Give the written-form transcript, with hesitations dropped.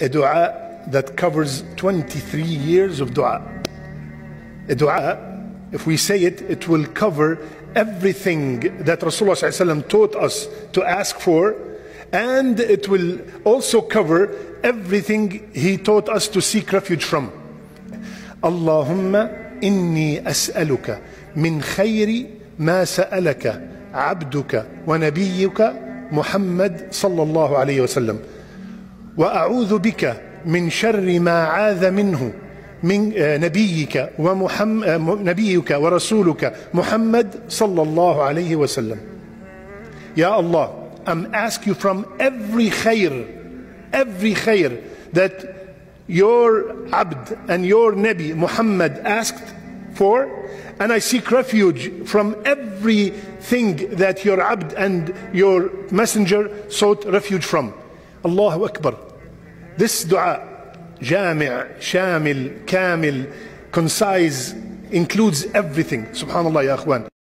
a dua that covers 23 years of dua. A dua, if we say it, it will cover everything that Rasulullah ﷺ taught us to ask for, and it will also cover everything he taught us to seek refuge from. Allahumma inni as'aluka min khayri ma sa'alaka abduka wa nabiyyuka Muhammad sallallahu alayhi wa sallam, wa a'udhu bika min sharri ma 'adha minhu من نبيك ورسولك محمد صلى الله عليه وسلم. Ya Allah, I'm asking you from every khair that your abd and your Nabi Muhammad asked for, and I seek refuge from everything that your abd and your messenger sought refuge from. Allahu Akbar. This dua, جامع شامل كامل concise, includes everything. Subhanallah ya akhwan.